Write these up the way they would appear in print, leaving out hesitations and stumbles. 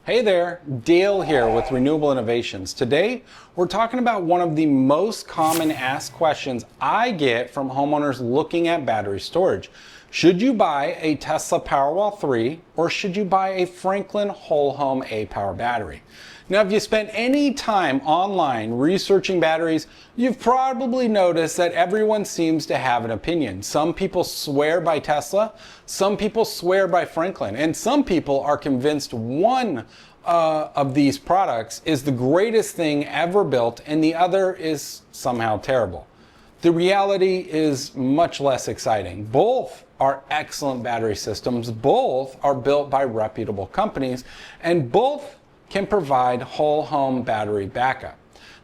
Hey there, Dale here with Renewable Innovations. Today, we're talking about one of the most common asked questions I get from homeowners looking at battery storage. Should you buy a Tesla Powerwall 3 or should you buy a Franklin whole home aPower battery? Now, if you spent any time online researching batteries, you've probably noticed that everyone seems to have an opinion. Some people swear by Tesla, some people swear by Franklin, and some people are convinced one of these products is the greatest thing ever built and the other is somehow terrible. The reality is much less exciting. Both are excellent battery systems, both are built by reputable companies, and both can provide whole home battery backup.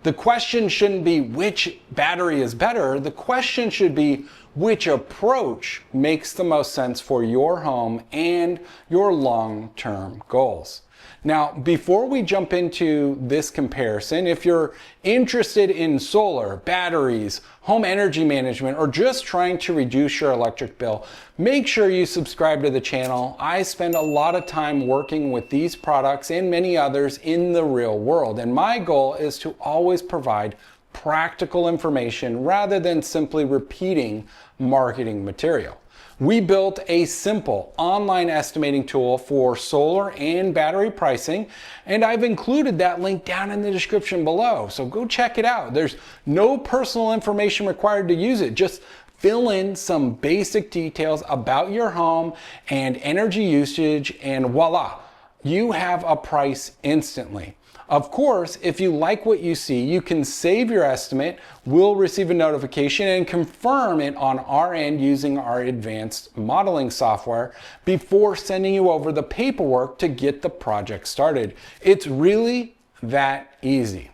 The question shouldn't be which battery is better. The question should be which approach makes the most sense for your home and your long-term goals. Now, before we jump into this comparison, if you're interested in solar, batteries, home energy management, or just trying to reduce your electric bill, make sure you subscribe to the channel. I spend a lot of time working with these products and many others in the real world, and my goal is to always provide practical information rather than simply repeating marketing material. We built a simple online estimating tool for solar and battery pricing, and I've included that link down in the description below, so go check it out. There's no personal information required to use it. Just fill in some basic details about your home and energy usage, and voila, you have a price instantly. Of course, if you like what you see, you can save your estimate, we'll receive a notification and confirm it on our end using our advanced modeling software before sending you over the paperwork to get the project started. It's really that easy.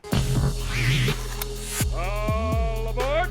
All aboard!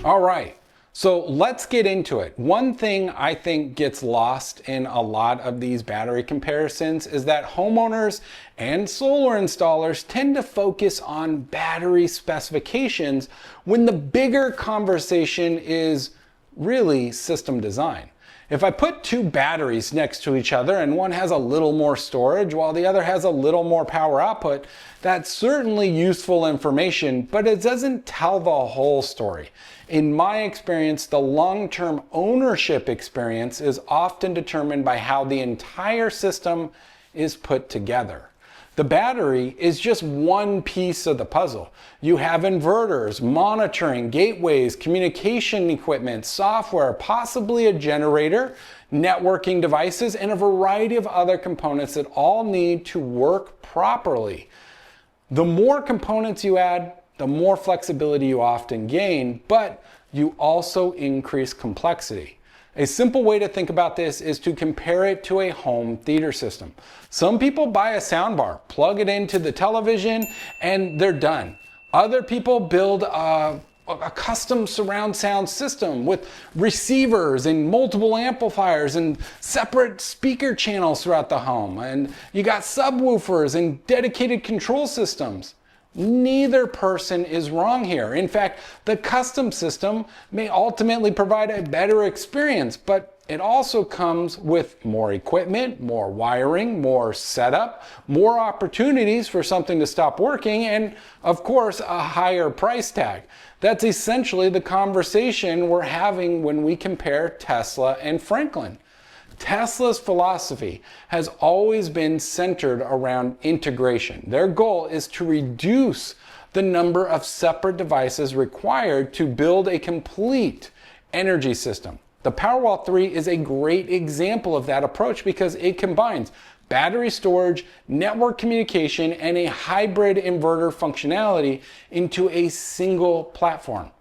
All right. So let's get into it. One thing I think gets lost in a lot of these battery comparisons is that homeowners and solar installers tend to focus on battery specifications when the bigger conversation is really system design. If I put two batteries next to each other and one has a little more storage while the other has a little more power output, that's certainly useful information, but it doesn't tell the whole story. In my experience, the long-term ownership experience is often determined by how the entire system is put together. The battery is just one piece of the puzzle. You have inverters, monitoring, gateways, communication equipment, software, possibly a generator, networking devices, and a variety of other components that all need to work properly. The more components you add, the more flexibility you often gain, but you also increase complexity. A simple way to think about this is to compare it to a home theater system. Some people buy a soundbar, plug it into the television, and they're done. Other people build a custom surround sound system with receivers and multiple amplifiers and separate speaker channels throughout the home. And you got subwoofers and dedicated control systems. Neither person is wrong here. In fact, the custom system may ultimately provide a better experience, but it also comes with more equipment, more wiring, more setup, more opportunities for something to stop working, and of course, a higher price tag. That's essentially the conversation we're having when we compare Tesla and Franklin. Tesla's philosophy has always been centered around integration. Their goal is to reduce the number of separate devices required to build a complete energy system. The Powerwall 3 is a great example of that approach because it combines battery storage, network communication, and a hybrid inverter functionality into a single platform.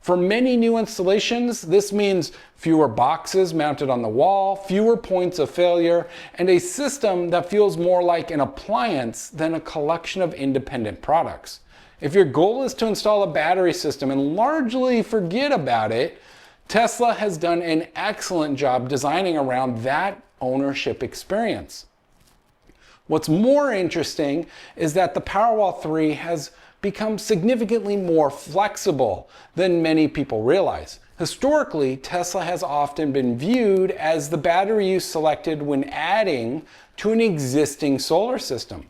For many new installations, this means fewer boxes mounted on the wall, fewer points of failure, and a system that feels more like an appliance than a collection of independent products. If your goal is to install a battery system and largely forget about it, Tesla has done an excellent job designing around that ownership experience. What's more interesting is that the Powerwall 3 has become significantly more flexible than many people realize. Historically, Tesla has often been viewed as the battery you selected when adding to an existing solar system.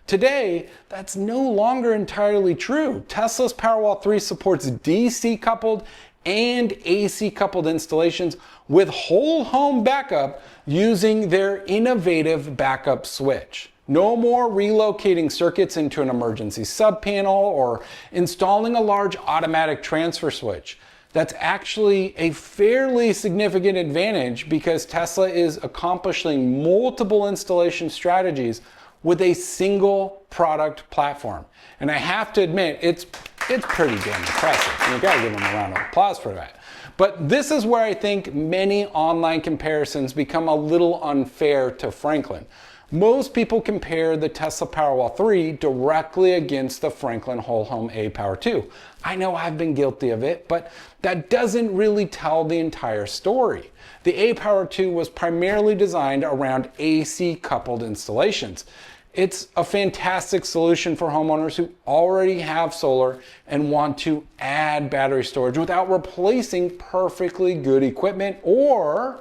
Today, that's no longer entirely true. Tesla's Powerwall 3 supports DC coupled and AC coupled installations with whole home backup using their innovative backup switch. No more relocating circuits into an emergency sub-panel or installing a large automatic transfer switch. That's actually a fairly significant advantage because Tesla is accomplishing multiple installation strategies with a single product platform. And I have to admit, it's pretty damn impressive. You gotta give them a round of applause for that. But this is where I think many online comparisons become a little unfair to Franklin. Most people compare the Tesla Powerwall 3 directly against the Franklin Whole Home aPower 2. I know I've been guilty of it, but that doesn't really tell the entire story. The aPower 2 was primarily designed around AC coupled installations. It's a fantastic solution for homeowners who already have solar and want to add battery storage without replacing perfectly good equipment, or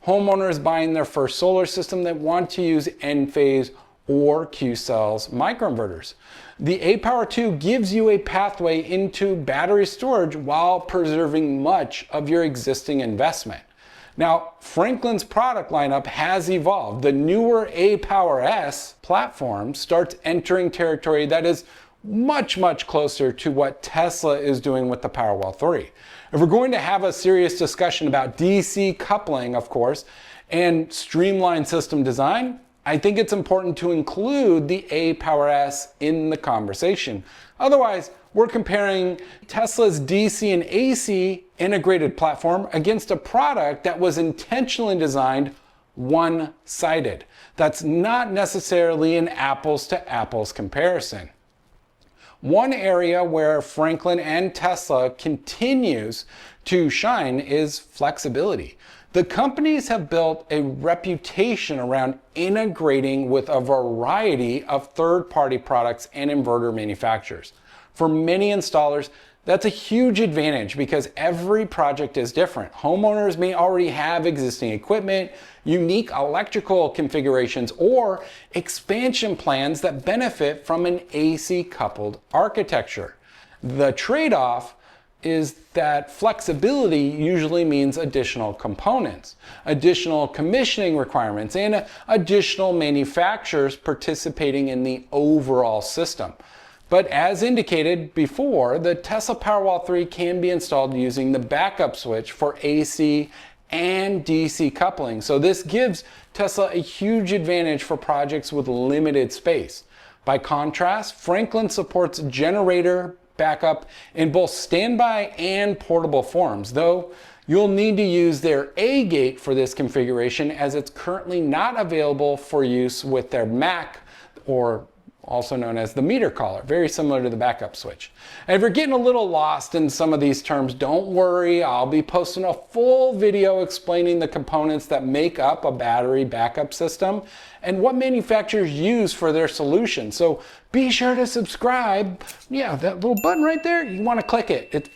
homeowners buying their first solar system that want to use N-phase or Q-cells microinverters. The aPower 2 gives you a pathway into battery storage while preserving much of your existing investment. Now, Franklin's product lineup has evolved. The newer aPower S platform starts entering territory that is much, much closer to what Tesla is doing with the Powerwall 3. If we're going to have a serious discussion about DC coupling, of course, and streamlined system design, I think it's important to include the aPower S in the conversation. Otherwise, we're comparing Tesla's DC and AC integrated platform against a product that was intentionally designed one-sided. That's not necessarily an apples to apples comparison. One area where Franklin and Tesla continues to shine is flexibility. The companies have built a reputation around integrating with a variety of third-party products and inverter manufacturers. For many installers, that's a huge advantage because every project is different. Homeowners may already have existing equipment, unique electrical configurations, or expansion plans that benefit from an AC coupled architecture. The trade-off is that flexibility usually means additional components, additional commissioning requirements, and additional manufacturers participating in the overall system. But as indicated before, the Tesla Powerwall 3 can be installed using the backup switch for AC and DC coupling. So this gives Tesla a huge advantage for projects with limited space. By contrast, Franklin supports generator backup in both standby and portable forms, though you'll need to use their A gate for this configuration as it's currently not available for use with their MAC, or also known as the meter collar, very similar to the backup switch. And if you're getting a little lost in some of these terms, don't worry, I'll be posting a full video explaining the components that make up a battery backup system and what manufacturers use for their solution. So be sure to subscribe. Yeah, that little button right there, you want to click it. It's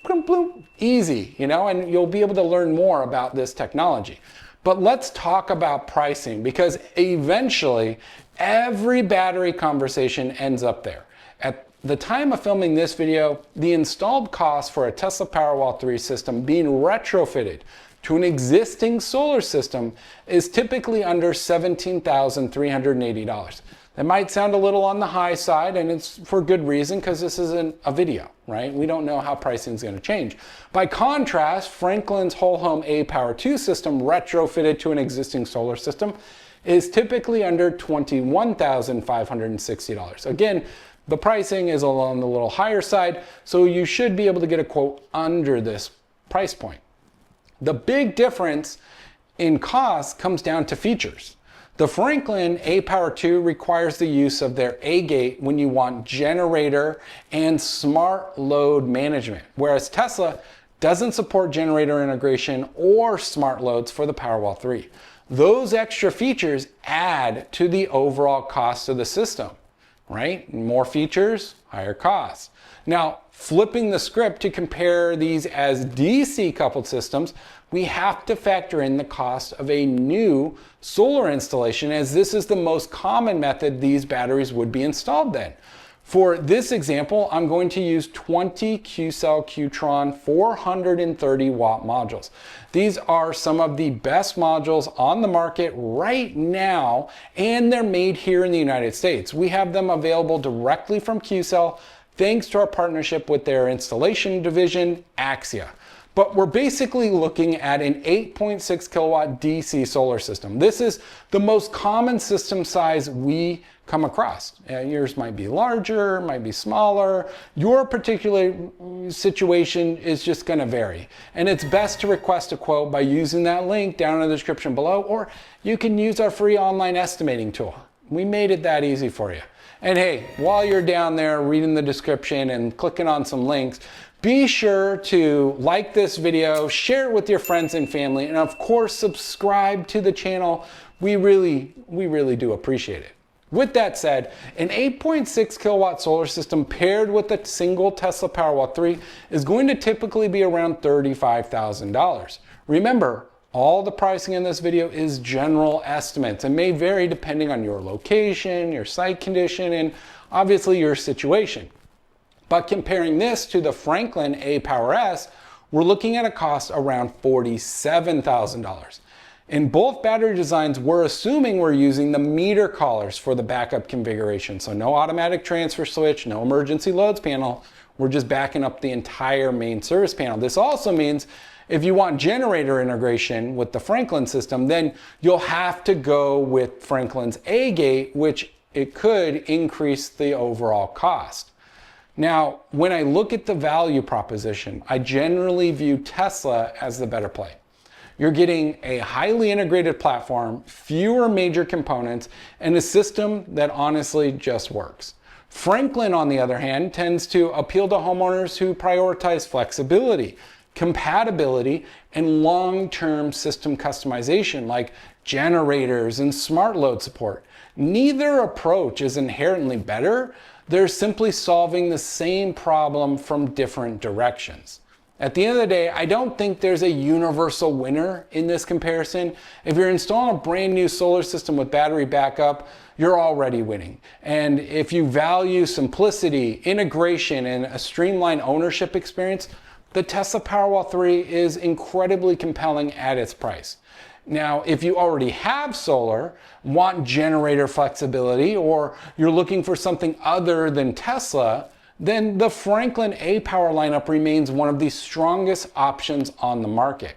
easy, and you'll be able to learn more about this technology. But let's talk about pricing, because eventually every battery conversation ends up there. At the time of filming this video, the installed cost for a Tesla Powerwall 3 system being retrofitted to an existing solar system is typically under $17,380. That might sound a little on the high side, and it's for good reason because this isn't a video, right? We don't know how pricing is going to change. By contrast, Franklin's whole home aPower 2 system retrofitted to an existing solar system is typically under $21,560. Again, the pricing is on the little higher side, so you should be able to get a quote under this price point. The big difference in cost comes down to features. The Franklin aPower 2 requires the use of their A gate when you want generator and smart load management, whereas Tesla doesn't support generator integration or smart loads for the Powerwall 3. Those extra features add to the overall cost of the system. right? More features, higher costs. Now, flipping the script to compare these as DC coupled systems, we have to factor in the cost of a new solar installation, as this is the most common method these batteries would be installed then. For this example, I'm going to use 20 Qcell Qtron 430 watt modules. These are some of the best modules on the market right now, and they're made here in the United States. We have them available directly from Qcell, thanks to our partnership with their installation division, Axia. But we're basically looking at an 8.6 kilowatt DC solar system. This is the most common system size we come across. Yours might be larger, might be smaller. Your particular situation is just going to vary. And it's best to request a quote by using that link down in the description below, or you can use our free online estimating tool. We made it that easy for you. And hey, while you're down there reading the description and clicking on some links, be sure to like this video, share it with your friends and family, and of course, subscribe to the channel. We really do appreciate it. With that said, an 8.6 kilowatt solar system paired with a single Tesla Powerwall 3 is going to typically be around $35,000. Remember, all the pricing in this video is general estimates and may vary depending on your location, your site condition, and obviously your situation. But comparing this to the Franklin aPower S, we're looking at a cost around $47,000. In both battery designs, we're assuming we're using the meter collars for the backup configuration. So no automatic transfer switch, no emergency loads panel. We're just backing up the entire main service panel. This also means if you want generator integration with the Franklin system, then you'll have to go with Franklin's A-gate, which it could increase the overall cost. Now, when I look at the value proposition, I generally view Tesla as the better play. You're getting a highly integrated platform, fewer major components, and a system that honestly just works. Franklin, on the other hand, tends to appeal to homeowners who prioritize flexibility, compatibility, and long-term system customization like generators and smart load support. Neither approach is inherently better. They're simply solving the same problem from different directions. At the end of the day, I don't think there's a universal winner in this comparison. If you're installing a brand new solar system with battery backup, you're already winning. And if you value simplicity, integration, and a streamlined ownership experience, the Tesla Powerwall 3 is incredibly compelling at its price. Now, if you already have solar, want generator flexibility, or you're looking for something other than Tesla, then the Franklin aPower lineup remains one of the strongest options on the market.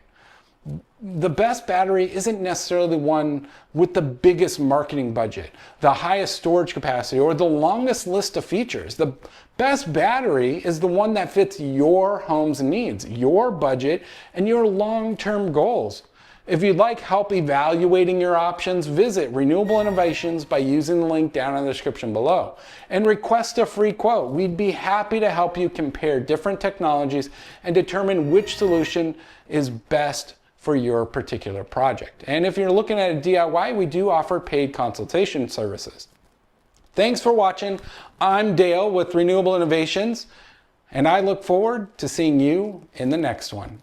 The best battery isn't necessarily the one with the biggest marketing budget, the highest storage capacity, or the longest list of features. The best battery is the one that fits your home's needs, your budget, and your long-term goals. If you'd like help evaluating your options, visit Renewable Innovations by using the link down in the description below and request a free quote. We'd be happy to help you compare different technologies and determine which solution is best for your particular project. And if you're looking at a DIY, we do offer paid consultation services. Thanks for watching. I'm Dale with Renewable Innovations, and I look forward to seeing you in the next one.